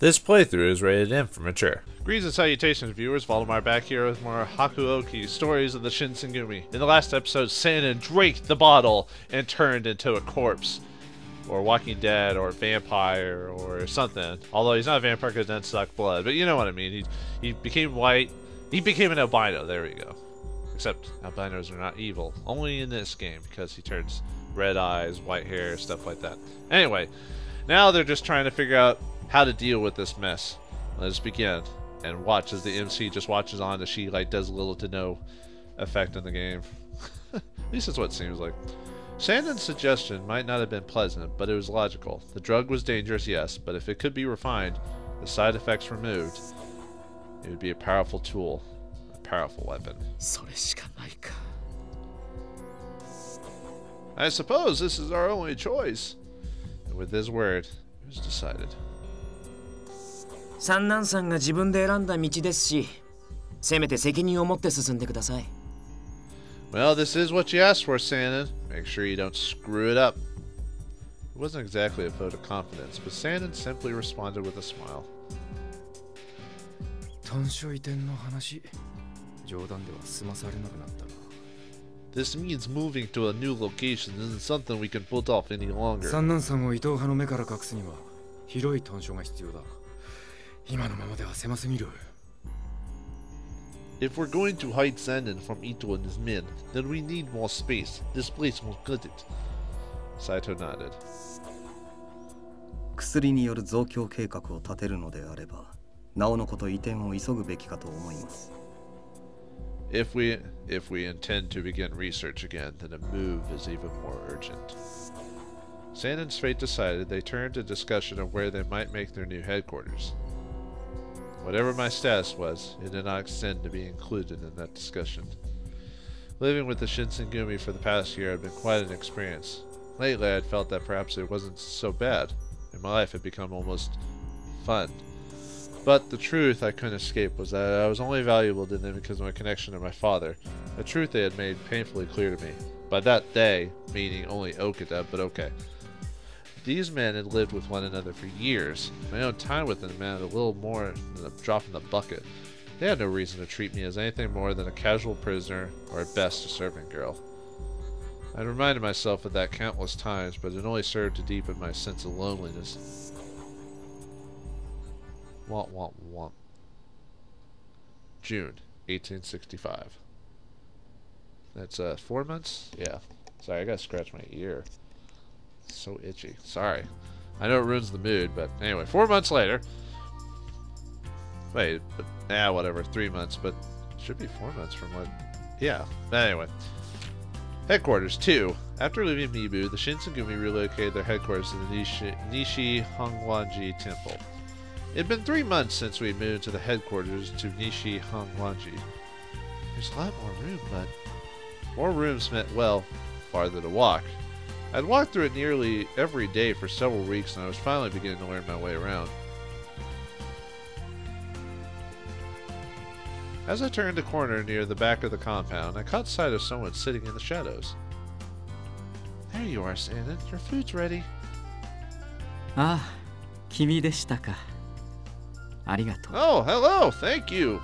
This playthrough is rated M for mature. Greetings and salutations, viewers. Vauldemare back here with more Hakuōki stories of the Shinsengumi. In the last episode, Sanin drank the bottle and turned into a corpse. Or Walking Dead, or vampire, or something. Although he's not a vampire because it doesn't suck blood, but you know what I mean. He became white. He became an albino, there we go. Except albinos are not evil. Only in this game, because he turns red eyes, white hair, stuff like that. Anyway, now they're just trying to figure out how to deal with this mess. Let us begin and watch as the MC just watches on as she like does little to no effect in the game. At least that's what it seems like. Sandin's suggestion might not have been pleasant, but it was logical. The drug was dangerous, yes, but if it could be refined, the side effects removed, it would be a powerful tool, a powerful weapon. I suppose this is our only choice. And with this word, it was decided. 三男さんが自分で選んだ道ですし、せめて責任を持って進んでください。Well, this is what you asked for, Sanin. Make sure you don't screw it up. It wasn't exactly a vote of confidence, but Sanin simply responded with a smile. 短所移転の話、冗談では済まされなくなったな。This means moving to a new location isn't something we can put off any longer. 三男さんを伊藤派の目から隠すには広い短所が必要だ。今のままでは狭すぎる。If we're going to hide Sanin from Ito and his men, then we need more space. This place won't cut it. Saito nodded. 薬による増強計画を立てるのであれば、なおのこと移転を急ぐべきかと思います。If we intend to begin research again, then a move is even more urgent. Sanin's fate decided, they turned to discussion of where they might make their new headquarters. Whatever my status was, it did not extend to be included in that discussion. Living with the Shinsengumi for the past year had been quite an experience. Lately I had felt that perhaps it wasn't so bad, and my life had become almost fun. But the truth I couldn't escape was that I was only valuable to them because of my connection to my father, a truth they had made painfully clear to me. By that they, meaning only Okita, but okay. These men had lived with one another for years. My own time with them meant a little more than a drop in the bucket. They had no reason to treat me as anything more than a casual prisoner, or at best a servant girl. I reminded myself of that countless times, but it only served to deepen my sense of loneliness. Womp womp womp. June 1865. That's 4 months? Yeah. Sorry, I gotta scratch my ear. So itchy. Sorry. I know it ruins the mood, but anyway, 4 months later. Wait, but whatever, 3 months, but it should be 4 months from what? Yeah. Anyway. Headquarters 2. After leaving Mibu, the Shinsengumi relocated their headquarters to the Nishi Hongwanji Temple. It had been 3 months since we moved to the headquarters to Nishi Hongwanji. There's a lot more room, but more rooms meant, well, farther to walk. I'd walked through it nearly every day for several weeks, and I was finally beginning to learn my way around. As I turned a corner near the back of the compound, I caught sight of someone sitting in the shadows. There you are, Sanin. Your food's ready. Ah, 君でしたか。ありがとう。Oh, hello! Thank you!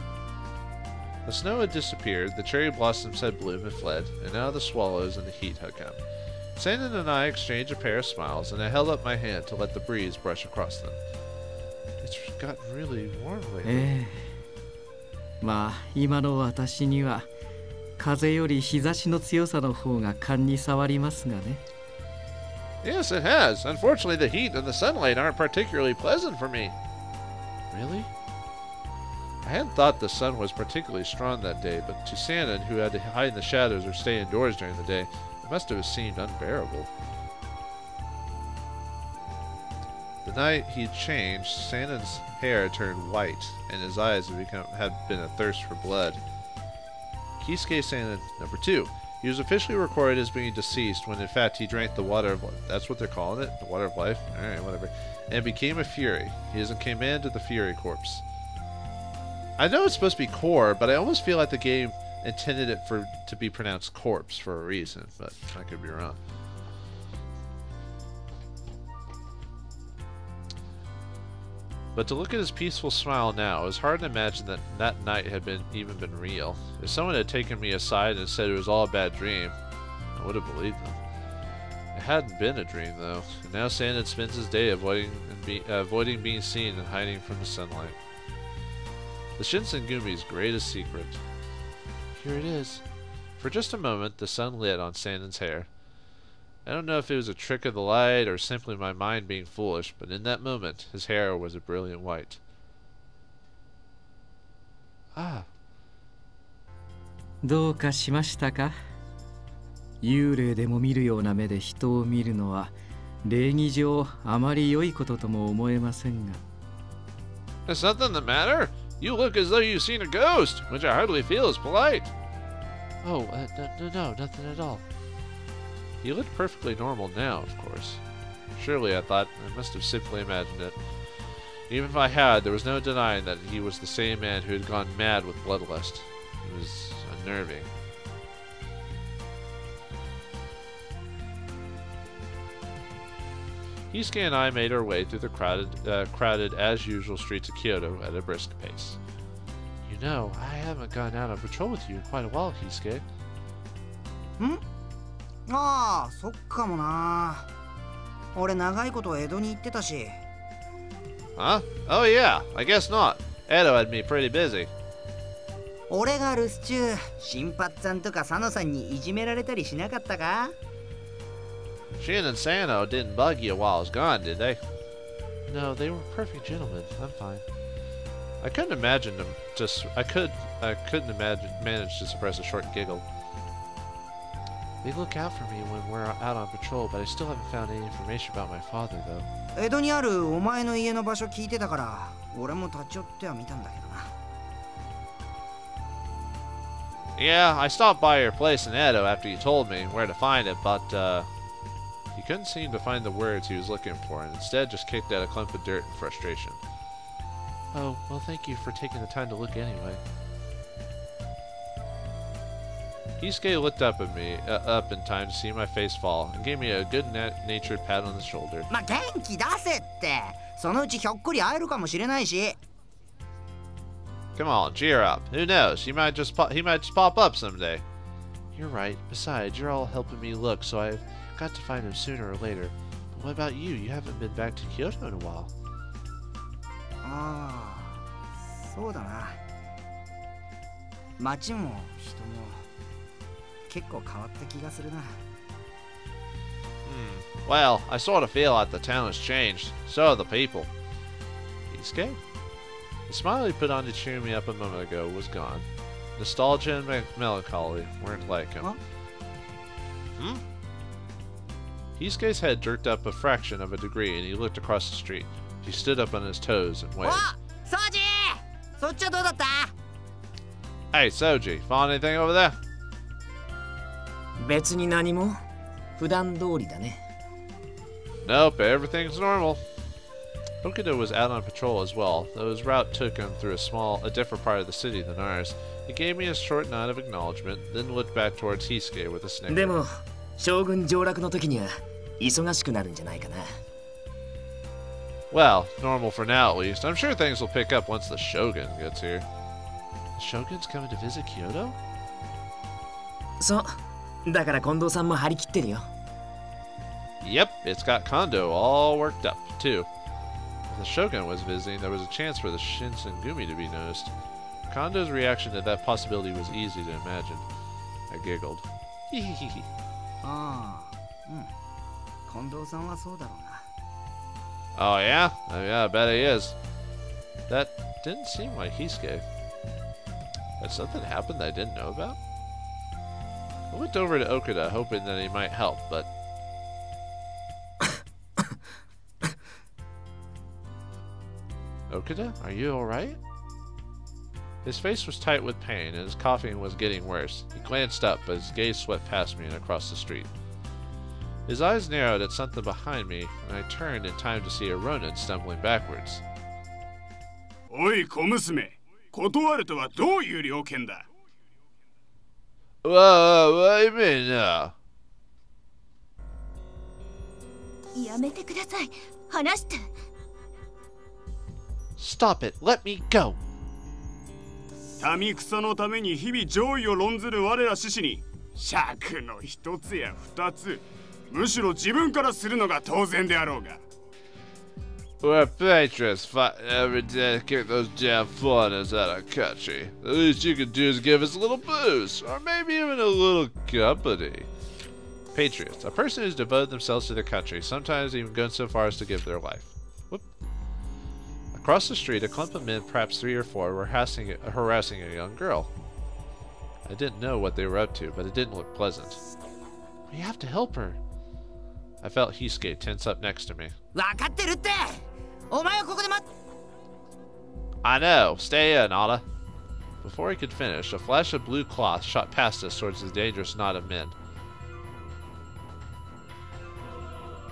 The snow had disappeared, the cherry blossoms had bloomed and fled, and now the swallows and the heat had come. Sanin and I exchanged a pair of smiles, and I held up my hand to let the breeze brush across them. It's gotten really warm lately. まあ、今の私には風より日差しの強さの方が勘に触りますがね。Yes, it has. Unfortunately, the heat and the sunlight aren't particularly pleasant for me. Really? I hadn't thought the sun was particularly strong that day, but to Sanin, who had to hide in the shadows or stay indoors during the day, it must have seemed unbearable. The night he changed, Sanin's hair turned white, and his eyes had been athirst for blood. Kisuke Sanin, number 2. He was officially recorded as being deceased when in fact he drank the water of life. That's what they're calling it? The water of life? Alright, whatever. And became a Fury. He is in command of the Fury Corps. I know it's supposed to be Corps, but I almost feel like the game intended it to be pronounced corpse for a reason, but I could be wrong. But to look at his peaceful smile now, it was hard to imagine that that night had even been real. If someone had taken me aside and said it was all a bad dream, I would have believed them. It hadn't been a dream, though, and now Sandin spends his day avoiding being seen and hiding from the sunlight. The Shinsengumi's greatest secret. Here it is. For just a moment, the sun lit on Sandin's hair. I don't know if it was a trick of the light or simply my mind being foolish, but in that moment, his hair was a brilliant white. Ah. どうかしましたか？幽霊でも見るような目で人を見るのは礼儀上あまり良いこととも思えませんが。There's nothing the matter? You look as though you've seen a ghost, which I hardly feel is polite. Oh, no, nothing at all. He looked perfectly normal now, of course. Surely, I thought, I must have simply imagined it. Even if I had, there was no denying that he was the same man who had gone mad with bloodlust. It was unnerving. Kisuke and I made our way through the crowded as usual streets of Kyoto at a brisk pace. You know, I haven't gone out on patrol with you in quite a while, Kisuke. Hmm? ああ、そっかもな。俺長いこと江戸に行ってたし。Huh? Oh yeah, I guess not. Edo had me pretty busy. 俺が留守中、新八さんとか佐野さんにいじめられたりしなかったか？ Shin and Sano didn't bug you while I was gone, did they? No, they were perfect gentlemen. I'm fine. I couldn't imagine them. I couldn't imagine manage to suppress a short giggle. They look out for me when we're out on patrol, but I still haven't found any information about my father, though. 江戸にあるお前の家の場所聞いてたから、俺も立ち寄っては見たんだけどな。Yeah, I stopped by your place in Edo after you told me where to find it, but he couldn't seem to find the words he was looking for, and instead just kicked at a clump of dirt in frustration. Oh, well, thank you for taking the time to look anyway. Kisuke looked up at me, up in time to see my face fall, and gave me a good-natured pat on the shoulder. まあ、元気出せって。そのうちひょっこり会えるかもしれないし。Come on, cheer up. Who knows? He might just pop up someday. You're right. Besides, you're all helping me look, so I've got to find him sooner or later. But what about you? You haven't been back to Kyoto in a while. ああ、そうだな。街も人も結構変わった気がするな。Well, I sort of feel like the town has changed. So have the people. Kisuke? The smile he put on to cheer me up a moment ago was gone. Nostalgia and melancholy weren't like him. Huh? Kisuke's head jerked up a fraction of a degree and he looked across the street. He stood up on his toes and waved. Soji! そっちはどうだった? Hey, Soji, found anything over there? 別に何も。普段通りだね。Nope, everything's normal. Okuda was out on patrol as well, though his route took him through a different part of the city than ours. He gave me a short nod of acknowledgement, then looked back towards Kisuke with a snicker. でも、将軍上洛の時には忙しくなるんじゃないかな。Well, normal for now at least. I'm sure things will pick up once the Shogun gets here. The Shogun's coming to visit Kyoto? そう。だから近藤さんも張り切ってるよ。Yep, it's got Kondo all worked up, too. If the Shogun was visiting, there was a chance for the Shinsengumi to be noticed. Kondo's reaction to that possibility was easy to imagine. I giggled. Hehehe. ああ、うん。近藤さんはそうだろうな。Oh, yeah? Yeah, I bet he is. That didn't seem like Kisuke. Had something happened that I didn't know about? I looked over to Okuda, hoping that he might help, but... Okuda, are you alright? His face was tight with pain, and his coughing was getting worse. He glanced up, but his gaze swept past me and across the street. His eyes narrowed at something behind me, and I turned in time to see a Ronin stumbling backwards. おい、小娘。断るとはどういう了見だ? What do you mean now? やめてください。話して。Stop it. Let me go. 民草のために日々上位を論ずる我ら志士に尺の一つや二つ、むしろ自分からするのが当然であろうが。We're patriots fight every day to kick those damn foreigners out of country. The least you can do is give us a little booze, or maybe even a little company. Patriots, a person who's devoted themselves to their country, sometimes even going so far as to give their life. Whoop. Across the street, a clump of men, perhaps 3 or 4, were harassing a young girl. I didn't know what they were up to, but it didn't look pleasant. We have to help her. I felt Hisuke tense up next to me. I know. Stay in, Nada. Before he could finish, a flash of blue cloth shot past us towards the dangerous knot of men.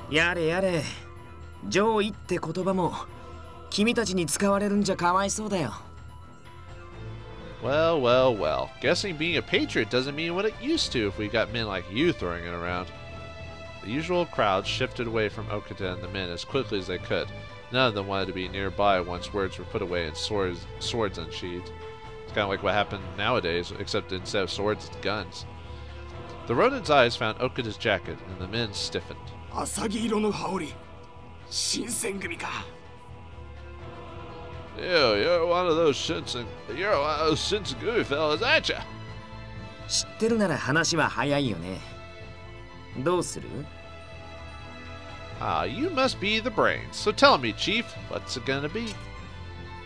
やれやれ、上位って言葉も君たちに使われるんじゃかわいそうだよ。Well, well, well. Guessing being a patriot doesn't mean what it used to if we got men like you throwing it around. The usual crowd shifted away from Okada and the men as quickly as they could. None of them wanted to be nearby once words were put away and swords unsheathed. It's kind of like what happened nowadays, except instead of swords, it's guns. The Ronin's eyes found Okada's jacket, and the men stiffened. 浅黄色の羽織、新選組か。You're one of those Shinsengumi fellas, aren't you? 知ってるなら話は早いよね。どうする？ You must be the brains. So tell me, Chief, what's it gonna be?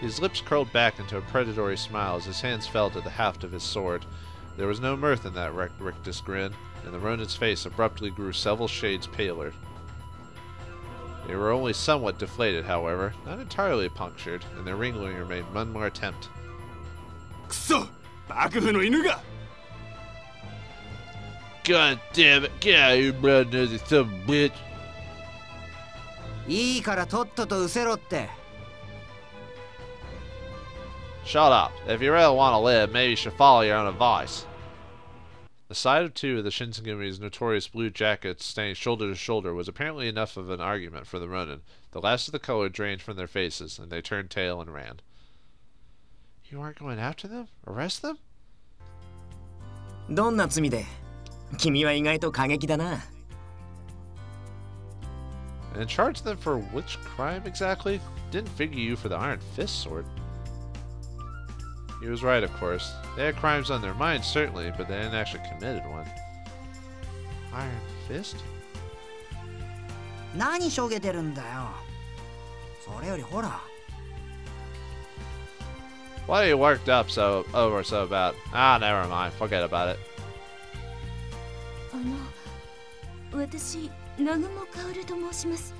His lips curled back into a predatory smile as his hands fell to the haft of his sword. There was no mirth in that rictus grin, and the Ronin's face abruptly grew several shades paler. They were only somewhat deflated, however, not entirely punctured, and their ringleader made one more attempt. くそ！幕府の犬が！ God damn it! Get out of here, blood-nosy son of a bitch! いいからとっとと失せろって。Shut up. If you really want to live, maybe you should follow your own advice. The sight of 2 of the Shinsengumi's notorious blue jackets standing shoulder to shoulder was apparently enough of an argument for the Ronin. The last of the color drained from their faces, and they turned tail and ran. You aren't going after them? Arrest them? どんな罪で？君は意外と過激だな。 And charge them for which crime exactly? Didn't figure you for the Iron Fist sword. He was right, of course. They had crimes on their minds, certainly, but they hadn't actually committed one. Iron Fist? 何しょげてるんだよ。それよりほら。Why are you worked up so about? Never mind. Forget about it. 私、南雲薫と申します。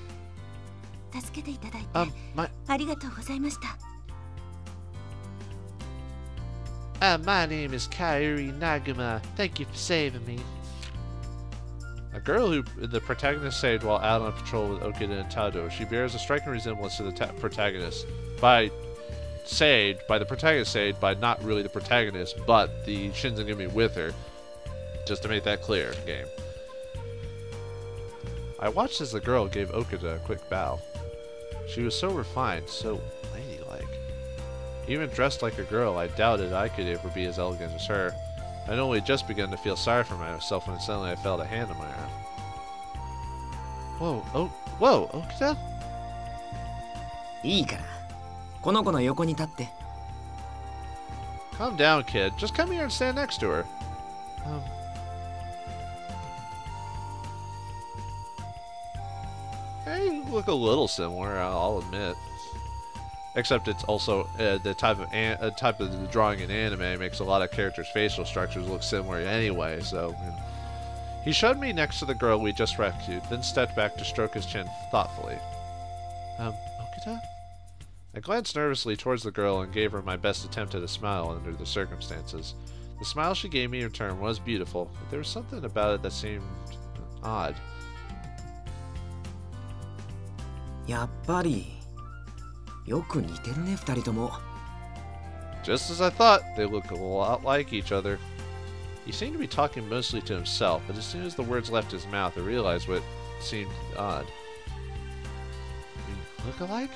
助けていただいて、ありがとうございました。My name is Kairi Naguma. Thank you for saving me. A girl who the protagonist saved while out on patrol with Okada and Tado. She bears a striking resemblance to the protagonist. The protagonist saved by not really the protagonist, but the Shinsengumi with her. Just to make that clear, game. I watched as the girl gave Okada a quick bow. She was so refined, so ladylike. Even dressed like a girl, I doubted I could ever be as elegant as her. I'd only just begun to feel sorry for myself when suddenly I felt a hand on my arm. Whoa, Okada? いいから、この子の横に立って。 Calm down, kid. Just come here and stand next to her. They look a little similar, I'll admit. Except it's also the type of the drawing in anime makes a lot of characters' facial structures look similar anyway. So he showed me next to the girl we just rescued, then stepped back to stroke his chin thoughtfully. Okada? I glanced nervously towards the girl and gave her my best attempt at a smile under the circumstances. The smile she gave me in return was beautiful, but there was something about it that seemed odd. やっぱりよく似てるね、二人とも。 Just as I thought, they look a lot like each other. He seemed to be talking mostly to himself, but as soon as the words left his mouth, I realized what seemed odd. We look alike?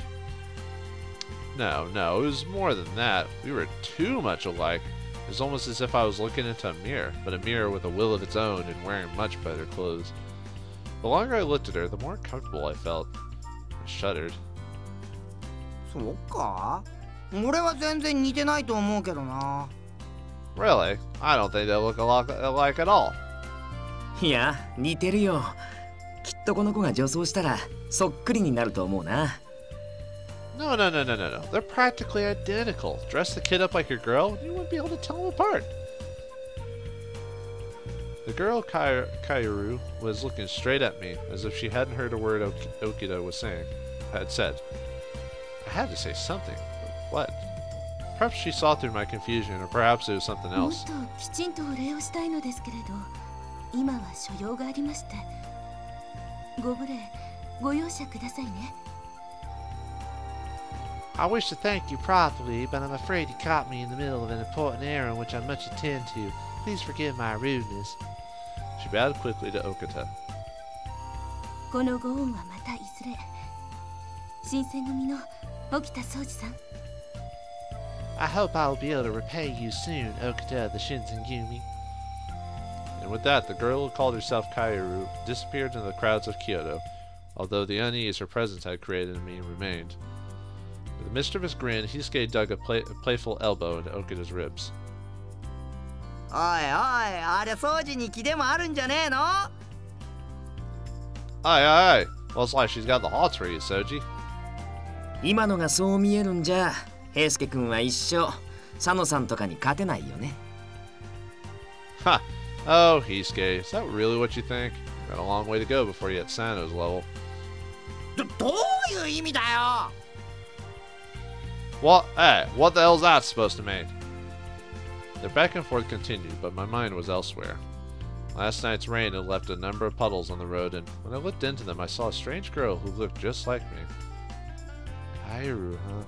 No, it was more than that. We were too much alike. It was almost as if I was looking into a mirror, but a mirror with a will of its own and wearing much better clothes. The longer I looked at her, the more comfortable I felt. I shuddered. そうか? 俺は全然似てないと思うけどな。 Really? I don't think they look alike at all. いや、似てるよ。きっとこの子が女装したらそっくりになると思うな。 No. They're practically identical. Dress the kid up like your girl, you wouldn't be able to tell them apart. The girl Kaoru was looking straight at me, as if she hadn't heard a word Okita had said. I had to say something, but what? Perhaps she saw through my confusion, or perhaps it was something else. もっときちんとお礼をしたいのですけれど、今は所用がありまして。ご無礼、ご容赦くださいね。 I wish to thank you properly, but I'm afraid you caught me in the middle of an important errand which I must attend to. Please forgive my rudeness. She bowed quickly to Okita. このご恩はまたいずれ。新選組の沖田総司さん。 I hope I will be able to repay you soon, Okita the Shinsengumi. And with that, the girl who called herself Kaoru disappeared into the crowds of Kyoto, although the unease her presence had created in me remained. With a mischievous grin, Hisuke dug a playful elbow into Okita's ribs. おいおい、あれ掃除に気でもあるんじゃねえの? Aye. Well, it's like she's got the hots for you, Soji. 今のがそう見えるんじゃ、平介君は一生佐野さんとかに勝てないよね。 Ha! Oh, Hisuke, is that really what you think? Got a long way to go before you hit Sano's level. どういう意味だよ? What? Hey, what the hell's that supposed to mean? The back and forth continued, but my mind was elsewhere. Last night's rain had left a number of puddles on the road, and when I looked into them, I saw a strange girl who looked just like me. Kaoru, huh?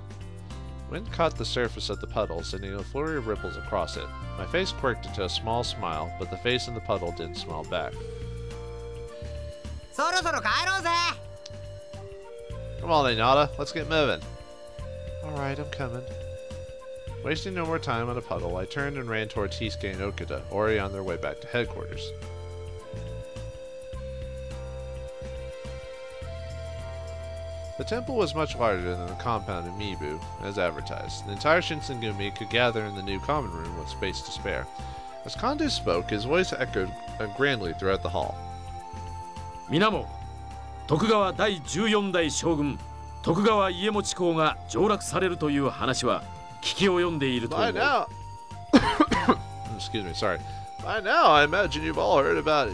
Wind caught the surface of the puddle, sending a flurry of ripples across it. My face quirked into a small smile, but the face in the puddle didn't smile back. そろそろ帰ろうぜ! Come on, Inada, let's get moving. Alright, I'm coming. Wasting no more time on a puddle, I turned and ran towards Hisuke and Okita, already on their way back to headquarters. The temple was much larger than the compound in Mibu, as advertised. The entire Shinsengumi could gather in the new common room with space to spare. As Kondo spoke, his voice echoed grandly throughout the hall. 皆も、徳川第14代将軍徳川家茂公が上洛されるという話は聞き及んでいると思う。By now, excuse me, sorry. By now, I imagine you've all heard about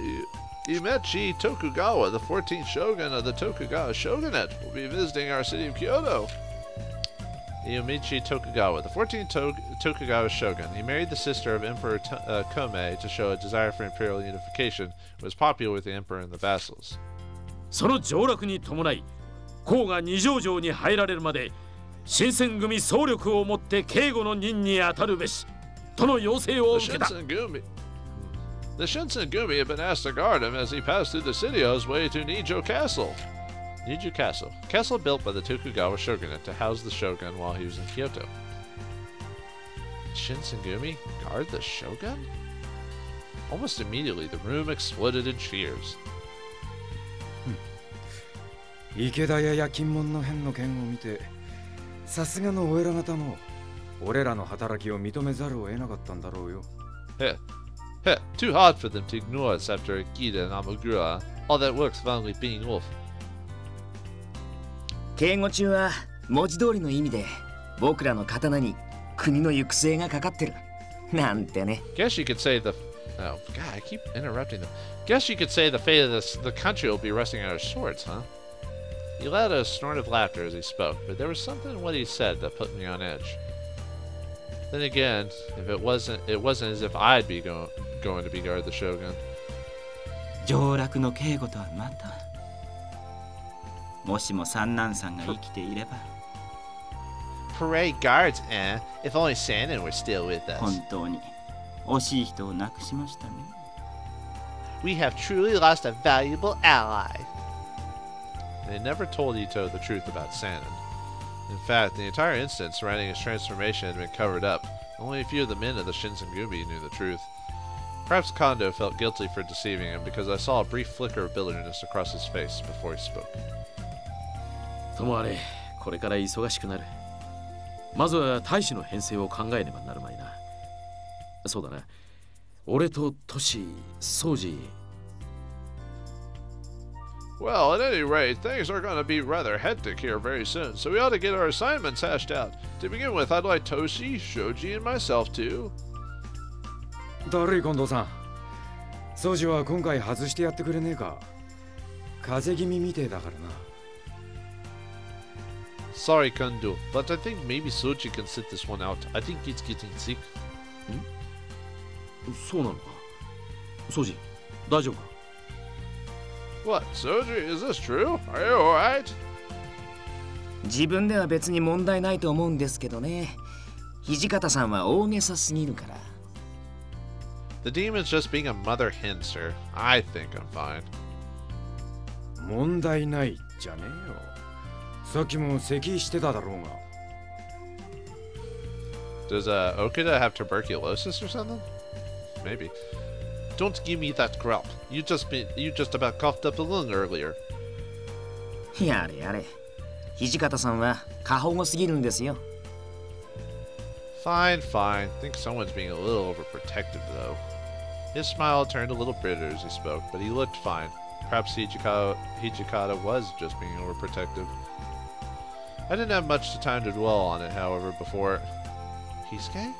Imechi Tokugawa, the 14th shogun of the Tokugawa shogunate, will be visiting our city of Kyoto. Imechi Tokugawa, the 14th Tokugawa shogun. He married the sister of Emperor Komei to show a desire for imperial unification, and was popular with the emperor and the vassals. その上洛に伴い、公が二条城に入られるまで、新選組総力をもって警護の任に当たるべし、との要請を受けた。The Shinsengumi had been asked to guard him as he passed through the city on his way to Nijo Castle. Nijo Castle. Castle built by the Tokugawa shogunate to house the shogun while he was in Kyoto. Shinsengumi guard the shogun? Almost immediately, the room exploded in cheers. 池田屋や金門の変の件を見て、さすがのお偉方も俺らの働きを認めざるを得なかったんだろうよ。Too hard for them to ignore us after Akita and Amagura. All that work's finally being off. 警護中は文字通りの意味で僕らの刀に国の行く末がかかってるなんてね。 Guess you could say the oh god, I keep interrupting them. Guess you could say the fate of the country will be resting on our swords, huh? He let out a snort of laughter as he spoke, but there was something in what he said that put me on edge. Then again, if it wasn't as if I'd be going to be guard the shogun. 上洛の警護とはまた。もしも三男さんが生きていれば。Parade guards, eh? If only Sanon were still with us. 本当に惜しい人を亡くしましたね。We have truly lost a valuable ally. They never told Ito the truth about Sanon. In fact, the entire incident surrounding his transformation had been covered up. Only a few of the men of the Shinsengumi knew the truth. Perhaps Kondo felt guilty for deceiving him because I saw a brief flicker of bitterness across his face before he spoke. ともあれ、これから忙しくなる。まずは大使の編成を考えねばなるまいな。そうだな。俺とトシ、ソウジ。Well, at any rate, things are going to be rather hectic here very soon, so we ought to get our assignments hashed out. To begin with, I'd like Toshi, Shoji, and myself to... だるい近藤さん。ソウジは今回外してやってくれねえか。風邪気味みてえだからな。Sorry, Kondo, but I think maybe Soji can sit this one out. I think he's getting sick. そうなのか。ソウジ、大丈夫か？ What, Soji? Is this true? Are you alright? 自分では別に問題ないと思うんですけどね。土方さんは大げさすぎるから。The demon's just being a mother hen, sir. I think I'm fine. 問題ないじゃねえよ。さっきも咳してただろうが。Does Okada have tuberculosis or something? Maybe. Don't give me that crap. You just about coughed up a lung earlier. やれやれ。土方さんは過保護すぎるんですよ。Fine, fine. Think someone's being a little overprotective, though. His smile turned a little bitter as he spoke, but he looked fine. Perhaps Hijikata was just being overprotective. I didn't have much time to dwell on it, however, before... Hisuke?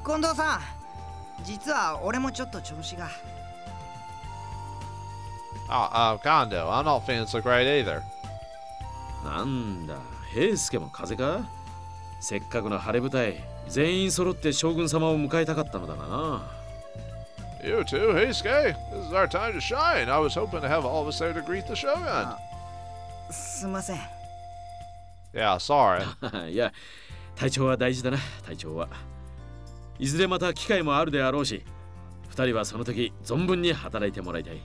近藤さん、実は俺もちょっと調子が。Kondo, I'm not feeling so great either. なんだ、平助も風邪か？せっかくの晴れ舞台、全員揃って将軍様を迎えたかったのだがな。You too, Hisuke. This is our time to shine. I was hoping to have all of us there to greet the shogun. すみません。Yeah, sorry. いや、体調は大事だな、体調は。いずれまた機会もあるであろうし、二人はその時存分に働いてもらいたい。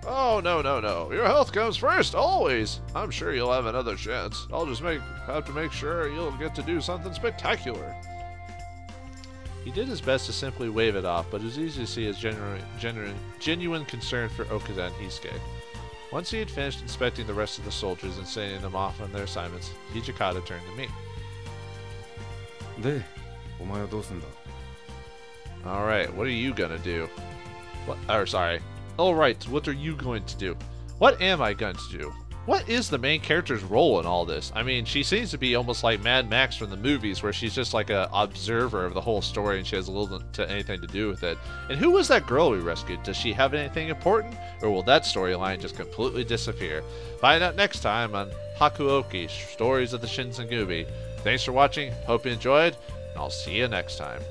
Oh, no. Your health comes first, always. I'm sure you'll have another chance. I'll just have to make sure you'll get to do something spectacular. He did his best to simply wave it off, but it was easy to see his genuine concern for Okada and Hisuke. Once he had finished inspecting the rest of the soldiers and sending them off on their assignments, Hijikata turned to me. で、お前はどうすんだ? Alright, what are you gonna do? Alright, what are you going to do? What am I going to do? What is the main character's role in all this? I mean, she seems to be almost like Mad Max from the movies, where she's just like an observer of the whole story and she has little to anything to do with it. And who was that girl we rescued? Does she have anything important? Or will that storyline just completely disappear? Find out next time on Hakuōki, Stories of the Shinsengumi. Thanks for watching, hope you enjoyed, and I'll see you next time.